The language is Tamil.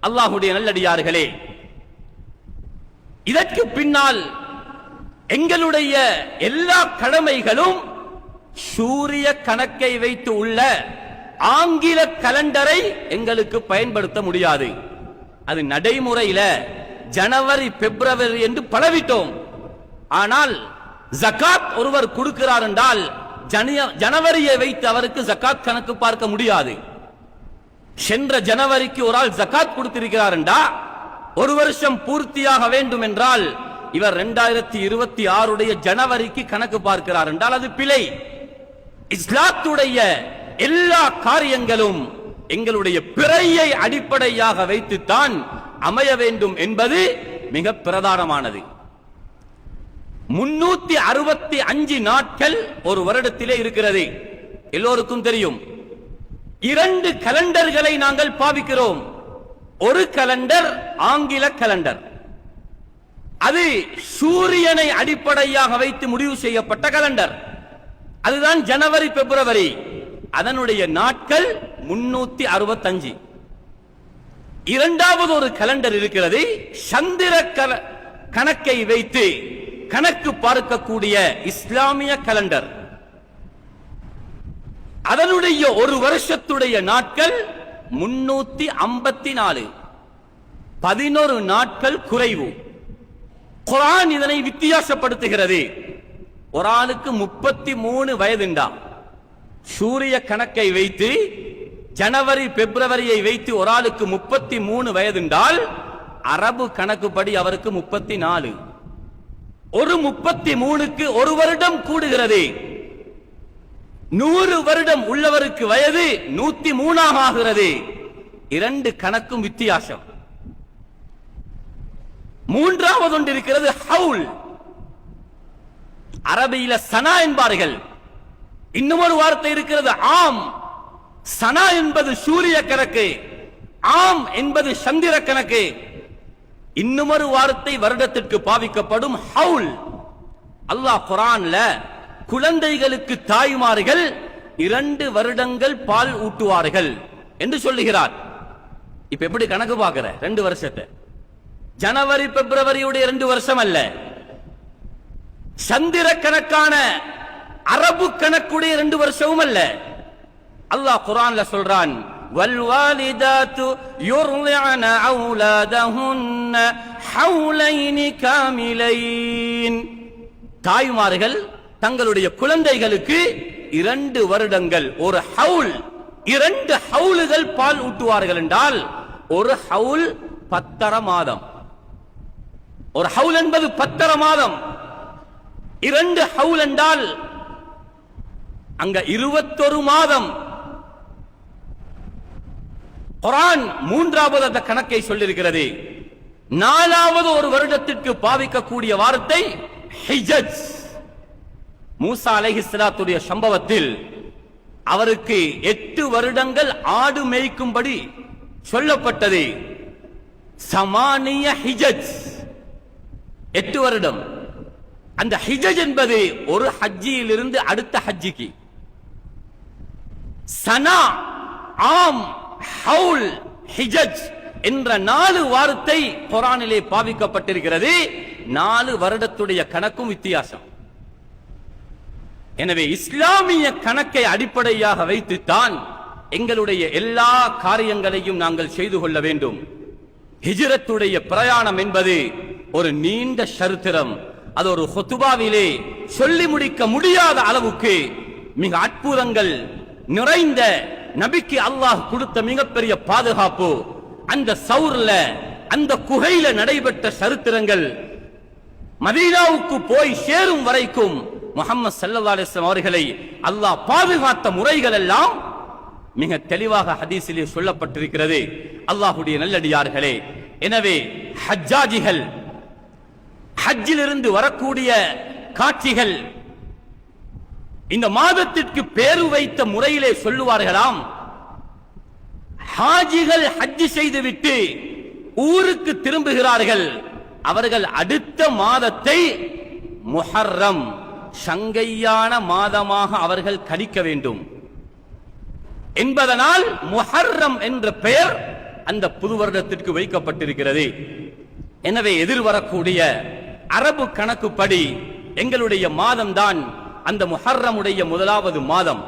அல்லாஹ்வுடைய நல்லடியார்களே, இதற்கு பின்னால் எங்களுடைய எல்லா கடமைகளும் சூரிய கணக்கை வைத்து உள்ள ஆங்கில கலண்டரை எங்களுக்கு பயன்படுத்த முடியாது. அது நடைமுறையில ஜனவரி பிப்ரவரி என்று பழவிட்டோம். ஆனால் ஜகாத் ஒருவர் கொடுக்கிறார் என்றால் ஜனவரியை வைத்து அவருக்கு ஜகாத் கணக்கு பார்க்க முடியாது. சென்ற ஜனவரிக்கு ஒரு ஆள் ஜகாத் கொடுத்திருக்கிறார் என்றா ஒரு வருஷம் பூர்த்தியாக வேண்டும் என்றால் இவர் 2026 ஜனவரிக்கு கணக்கு பார்க்கிறார் என்றால் அது பிழை. இஸ்லாத்துடைய எல்லா காரியங்களும் எங்களுடைய பிறையை அடிப்படையாக வைத்துத்தான் அமைய வேண்டும் என்பது மிக பிரதானமானது. 365 நாட்கள் ஒரு வருடத்திலே இருக்கிறது. எல்லோருக்கும் தெரியும். 2 கலண்டர்களை நாங்கள் பாவிக்கிறோம். ஒரு கலண்டர் ஆங்கில கலண்டர், அது சூரியனை அடிப்படையாக வைத்து முடிவு செய்யப்பட்ட கலண்டர். அதுதான் ஜனவரி பிப்ரவரி. அதனுடைய நாட்கள் 365. இரண்டாவது ஒரு கலண்டர் இருக்கிறது, சந்திர கணக்கை வைத்து கணக்கு பார்க்கக்கூடிய இஸ்லாமிய கலண்டர். அதனுடைய ஒரு வருஷத்துடைய நாட்கள் 354, 11 நாட்கள் குறைவு. குர்ஆன் இதனை வித்தியாசப்படுத்துகிறது. ஒரு ஆளுக்கு 33 வயதுண்டா சூரிய கணக்கை வைத்து ஜனவரி பிப்ரவரியை வைத்து ஒரு ஆளுக்கு 33 வயதுண்டால் அரபு கணக்குப்படி அவருக்கு 34. ஒரு 33க்கு ஒரு வருடம் கூடுகிறது. 100 வருடம் உள்ளவருக்கு வயது 103 ஆகிறது. 2 கணக்கும் வித்தியாசம். மூன்றாவது ஒன்று இருக்கிறது, ஹவுல். அரபியில சனா என்பார்கள். இன்னும் ஒரு வார்த்தை இருக்கிறது, ஆம். சனா என்பது சூரிய கணக்கு, ஆம் என்பது சந்திர கணக்கு. இன்னும் ஒரு வார்த்தை வருடத்திற்கு பாவிக்கப்படும், ஹவுல். அல்லாஹ் குர்ஆன்ல குழந்தைகளுக்கு தாய்மார்கள் 2 வருடங்கள் பால் ஊட்டுவார்கள் என்று சொல்லுகிறார். இப்ப எப்படி கணக்கு பார்க்கிற 2 வருஷத்தை? ஜனவரி பிப்ரவரியுடைய 2 வருஷம் அல்ல, சந்திர கணக்கான அரபு கணக்குடைய 2 வருஷமும் அல்ல. அல்லாஹ் குர்ஆன்ல சொல்றான், வல்வாலிதாத்து யுர்லிஅன அவுலாதஹுன்ன ஹவுலைனி காமிலைன். தாய்மார்கள் தங்களுடைய குழந்தைகளுக்கு 2 வருடங்கள், ஒரு ஹவுல், 2 ஹவுலுகள் பால் ஊட்டுவார்கள் என்றால் ஒரு ஹவுல் 10 மாதம். ஒரு ஹவுல் என்பது 10 மாதம். 2 ஹவுல் என்றால் அங்க 21 மாதம். குர்ஆன் மூன்றாவது அந்த கணக்கை சொல்லியிருக்கிறது. 4வது ஒரு வருடத்திற்கு பாவிக்கக்கூடிய வார்த்தை ஹிஜ்ஜ். மூசா அலைஹிஸ்ஸலாத்துடைய சம்பவத்தில் அவருக்கு 8 வருடங்கள் ஆடு மேய்க்கும்படி சொல்லப்பட்டது. சமானிய ஹிஜ்ஜ், 8 வருடம். அந்த ஹிஜ்ஜ் என்பது ஒரு ஹஜ்ஜியில் இருந்து அடுத்த ஹஜ்ஜிக்கு. சனா, ஆம், ஹவுல், ஹிஜ்ஜ் என்ற 4 வார்த்தை குர்ஆனிலே பாவிக்கப்பட்டிருக்கிறது. 4 வருடத்துடைய கணக்கும் வித்தியாசம். எனவே இஸ்லாமிய கணக்கை அடிப்படையாக வைத்துத்தான் எங்களுடைய எல்லா காரியங்களையும் நாங்கள் செய்து கொள்ள வேண்டும். ஹிஜ்ரத்துடைய பிரயாணம் என்பது ஒரு நீண்ட சரித்திரம். அது ஒரு ஹுத்பாவிலே சொல்லி முடிக்க முடியாத அளவுக்கு மிக அற்புதங்கள் நிறைந்த, நபிக்கு அல்லாஹ் கொடுத்த மிகப்பெரிய பாதுகாப்பு. அந்த சௌர்ல, அந்த குகையில நடைபெற்ற சரித்திரங்கள், மதீனாவுக்கு போய் சேரும் வரைக்கும் முஹம்மது ஸல்லல்லாஹு அலைஹி வஸல்லம் அவர்களை அல்லாஹ் பாதுகாத்த முறைகள் எல்லாம் மிக தெளிவாக ஹதீஸிலே சொல்லப்பட்டிருக்கிறது. அல்லாஹ்வுடைய நல்லடியார்களே, எனவே ஹஜ்ஜாஜிகள் ஹஜ்ஜிலிருந்து வரக்கூடிய காட்சிகள் இந்த மாதத்திற்கு பேரு வைத்த முறையிலே சொல்லுவார்களாம். ஹாஜிகள் ஹஜ் செய்துவிட்டு ஊருக்கு திரும்புகிறார்கள். அவர்கள் அடுத்த மாதத்தை முஹர்ரம், சங்கையான மாதமாக அவர்கள் கழிக்க வேண்டும் என்பதனால் முஹர்ரம் என்ற பெயர் அந்த புது வருடத்திற்கு வைக்கப்பட்டிருக்கிறது. எனவே எதிர்வரக்கூடிய அரபு கணக்குப்படி எங்களுடைய மாதம்தான் அந்த முஹர்ரமுடைய முதலாவது மாதம்.